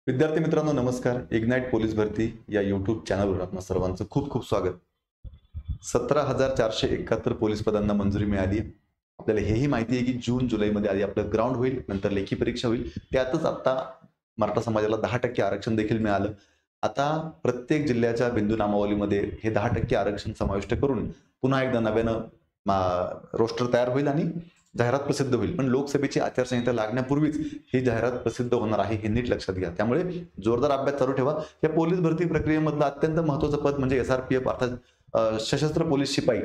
विद्यार्थी मित्रांनो नमस्कार. इग्नाइट पोलीस भरती या यूट्यूब चॅनलवर आपणा सर्वांचं खूप खूप स्वागत. 17,471 पोलीस पदांना मंजुरी मिळाली आहे. आपल्याला हेही माहिती आहे की जून जुलैमध्ये आधी आपलं ग्राउंड होईल, नंतर लेखी परीक्षा होईल. त्यातच आता मराठा समाजाला 10% आरक्षण देखील मिळालं. आता प्रत्येक जिल्ह्याच्या बिंदू नामावलीमध्ये हे 10% आरक्षण समाविष्ट करून पुन्हा एकदा नव्यानं रोस्टर तयार होईल आणि जाहिरात प्रसिद्ध होईल. पण लोकसभेची आचारसंहिता लागण्यापूर्वीच ही जाहिरात प्रसिद्ध होणार आहे, हे नीट लक्षात घ्या. त्यामुळे जोरदार अभ्यास चालू ठेवा. या पोलीस भरती प्रक्रियेमधलं अत्यंत महत्त्वाचं पद म्हणजे SRPF अर्थात सशस्त्र पोलीस शिपाई.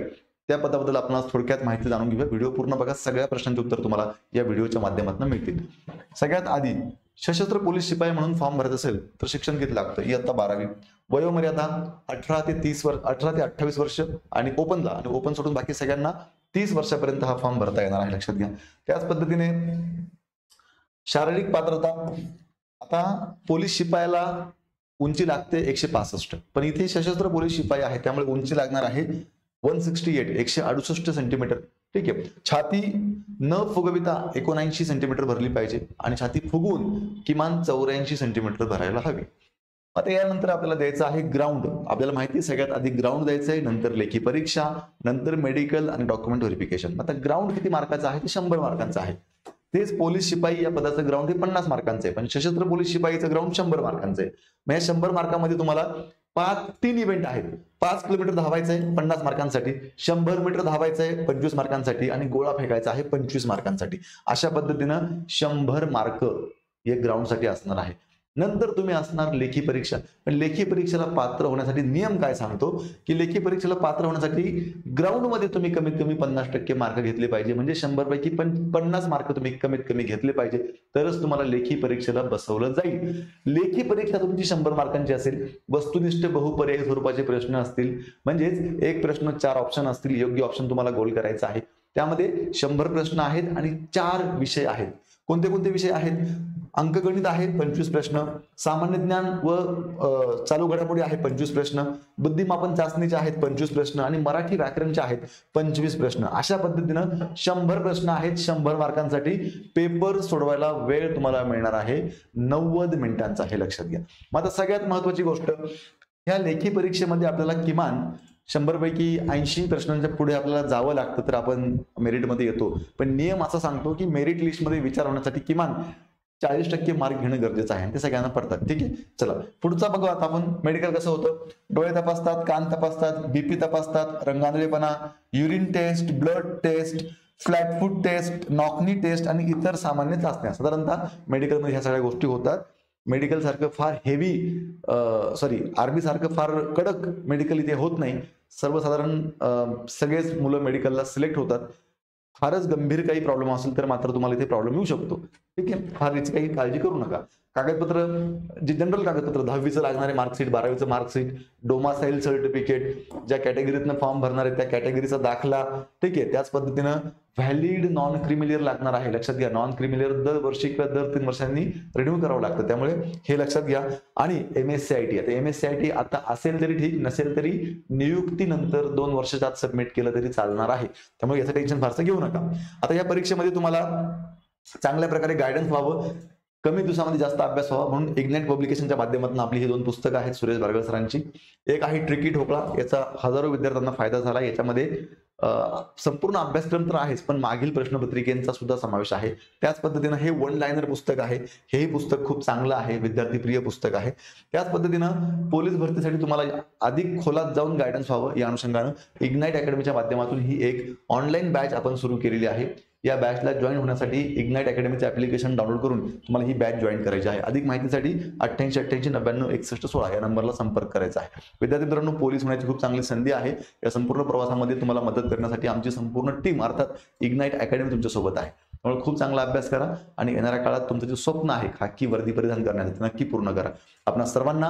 त्या पदाबद्दल आपण थोडक्यात माहिती जाणून घेऊया. व्हिडिओ पूर्ण बघा, सगळ्या प्रश्नांचे उत्तर तुम्हाला या व्हिडिओच्या माध्यमातून मिळतील. सगळ्यात आधी सशस्त्र पोलीस शिपाई म्हणून फॉर्म भरायचा असेल तर शिक्षण किती लागतं? इयत्ता 12वी. वयोमर्यादा 18 ते 28 वर्ष आणि ओपनला, आणि ओपन सोडून बाकी सगळ्यांना 30 वर्षापर्यंत हा फॉर्म भरता येणार आहे, लक्षात घ्या. त्याच पद्धतीने शारीरिक पात्रता, आता पोलीस शिपायाला उंची लागते 165, पण इथे सशस्त्र पोलीस शिपाई आहे त्यामुळे उंची लागणार आहे 168 सेंटीमीटर. ठीक आहे. छाती न फुगविता 79 सेंटीमीटर भरली पाहिजे आणि छाती फुगवून किमान 84 सेंटीमीटर भरायला हवी. आता यानंतर आपल्याला द्यायचं आहे ग्राउंड. आपल्याला माहिती आहे सगळ्यात आधी ग्राउंड द्यायचं आहे, नंतर लेखी परीक्षा, नंतर मेडिकल आणि डॉक्युमेंट व्हेरिफिकेशन. आता ग्राउंड किती मार्काचं आहे? ते 100 मार्कांचं आहे. तेच पोलीस शिपाई या पदाचं ग्राउंड हे 50 मार्कांचं आहे, पण सशस्त्र पोलीस शिपाईचं ग्राउंड 100 मार्कांचं आहे. मग या 100 मार्कामध्ये तुम्हाला 3 इव्हेंट आहेत. 5 किलोमीटर धावायचं आहे 50 मार्कांसाठी, 100 मीटर धावायचं आहे 25 मार्कांसाठी आणि गोळा फेकायचा आहे 25 मार्कांसाठी. अशा पद्धतीनं 100 मार्क हे ग्राउंडसाठी असणार आहे. नंतर तुम्ही असणार लेखी परीक्षा. पण लेखी परीक्षेला पात्र होण्यासाठी नियम काय सांगतो की लेखी परीक्षेला पात्र होण्यासाठी ग्राउंड मध्ये तुम्ही कमीत कमी 50% मार्क घेतले पाहिजे. म्हणजे 100 पैकी 50 मार्क तुम्ही कमीत कमी घेतले पाहिजे, तरच तुम्हाला लेखी परीक्षेला बसवलं जाईल. लेखी परीक्षा तुमची 100 मार्कांची असेल. वस्तुनिष्ठ बहुपर्यायी स्वरूपाचे प्रश्न असतील, म्हणजेच एक प्रश्न 4 ऑप्शन असतील. योग्य ऑप्शन तुम्हाला गोल करायचा आहे. त्यामध्ये 100 प्रश्न आहेत आणि 4 विषय आहेत. कोणते कोणते विषय आहेत? अंकगणित आहे 25 प्रश्न, सामान्य ज्ञान व चालू घडामोडी आहे 25 प्रश्न, बुद्धिमापन चाचणीचे आहेत 25 प्रश्न आणि मराठी व्याकरणचे आहेत 25 प्रश्न. अशा पद्धतीनं 100 प्रश्न आहेत 100 मार्कांसाठी. पेपर सोडवायला वेळ तुम्हाला मिळणार आहे 90 मिनिटांचा, हे लक्षात घ्या. मग आता सगळ्यात महत्वाची गोष्ट, ह्या लेखी परीक्षेमध्ये आपल्याला किमान 100 पैकी 80 प्रश्नांच्या पुढे आपल्याला जावं लागतं तर आपण मेरिटमध्ये येतो. पण नियम असा सांगतो की मेरिट लिस्टमध्ये विचार होण्यासाठी किमान 40% मार्क घेणं गरजेचं आहे. ते सगळ्यांना पडतात. ठीक आहे. चला पुढचा बघू. आता आपण मेडिकल कसं होतं? डोळे तपासतात, कान तपासतात, बीपी तपासतात, रंगांधळेपणा, urine test, blood test, flat foot test, knock knee test आणि इतर सामान्य चाचण्या. साधारणतः मेडिकलमध्ये ह्या सगळ्या गोष्टी होतात. मेडिकल सारखं फार हेवी आर्मी सारखं फार कडक मेडिकल इथे होत नाही. सर्वसाधारण सगळेच मुलं मेडिकलला सिलेक्ट होतात. फारच गंभीर काही प्रॉब्लेम असेल तर मात्र तुम्हाला इथे प्रॉब्लेम येऊ शकतो. ठीक आहे. फार याची काही काळजी करू नका. कागदपत्र, जे जनरल कागदपत्र, 10वीचं लागणारे मार्कशीट, 12वीचं मार्कशीट, डोमासाईल सर्टिफिकेट, ज्या कॅटेगरीतनं फॉर्म भरणार आहे त्या कॅटेगरीचा दाखला. ठीक आहे. त्याच पद्धतीनं व्हॅलिड नॉन क्रिमिलियर लागणार आहे. लक्षात घ्या, नॉन क्रिमिलियर दर वर्षी किंवा दर 3 वर्षांनी रिन्यू करावं लागतं, त्यामुळे हे लक्षात घ्या. आणि MSCIT, आता MSCIT आता असेल तरी ठीक, नसेल तरी नियुक्तीनंतर 2 वर्षाच्या आत सबमिट केलं तरी चालणार आहे. त्यामुळे याचं टेन्शन फारसं घेऊ नका. आता या परीक्षेमध्ये तुम्हाला चांगल्या प्रकारे गायडन्स व्हावं, कमी दिवसामध्ये जास्त अभ्यास व्हावा म्हणून इग्नाइट पब्लिकेशनच्या माध्यमातून आपली ही 2 पुस्तकं आहेत सुरेश बारगळ सरांची. एक आहे ट्रिकी ठोकळा, याचा हजारो विद्यार्थ्यांना फायदा झाला. याच्यामध्ये संपूर्ण अभ्यासक्रम तर आहेच, पण मागील प्रश्नपत्रिकेचा सुद्धा समावेश आहे. त्याच पद्धतीनं हे 1 लाइनर पुस्तक आहे. हेही पुस्तक खूप चांगलं आहे, विद्यार्थी प्रिय पुस्तक आहे. त्याच पद्धतीनं पोलीस भरतीसाठी तुम्हाला अधिक खोलात जाऊन गायडन्स व्हावं या अनुषंगानं इग्नाइट अकॅडमीच्या माध्यमातून ही एक ऑनलाईन बॅच आपण सुरू केलेली आहे. या बॅचला जॉईन होण्यासाठी इग्नाइट अकॅडमीचं ऍप्लिकेशन डाउनलोड करून तुम्हाला ही बॅच जॉईन करायची आहे. अधिक माहितीसाठी 8888909161 या नंबरला संपर्क करायचा आहे. विद्यार्थी मित्रांनो, पोलीस होण्याची खूप चांगली संधी आहे. या संपूर्ण प्रवासामध्ये तुम्हाला मदत करण्यासाठी आमची संपूर्ण टीम अर्थात इग्नाइट अकॅडमी तुमच्या सोबत आहे. त्यामुळे खूप चांगला अभ्यास करा आणि येणाऱ्या काळात तुमचं जे स्वप्न आहे खाकी वर्दी परिधान करण्याचं नक्की पूर्ण करा. आपणा सर्वांना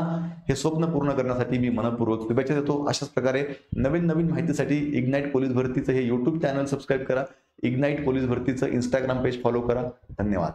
हे स्वप्न पूर्ण करण्यासाठी मी मनपूर्वक शुभेच्छा देतो. अशाच प्रकारे नवीन माहितीसाठी इग्नाइट पोलीस भरतीचं हे YouTube चॅनल सबस्क्राईब करा. इग्नाइट पोलीस भरतीचं Instagram पेज फॉलो करा. धन्यवाद.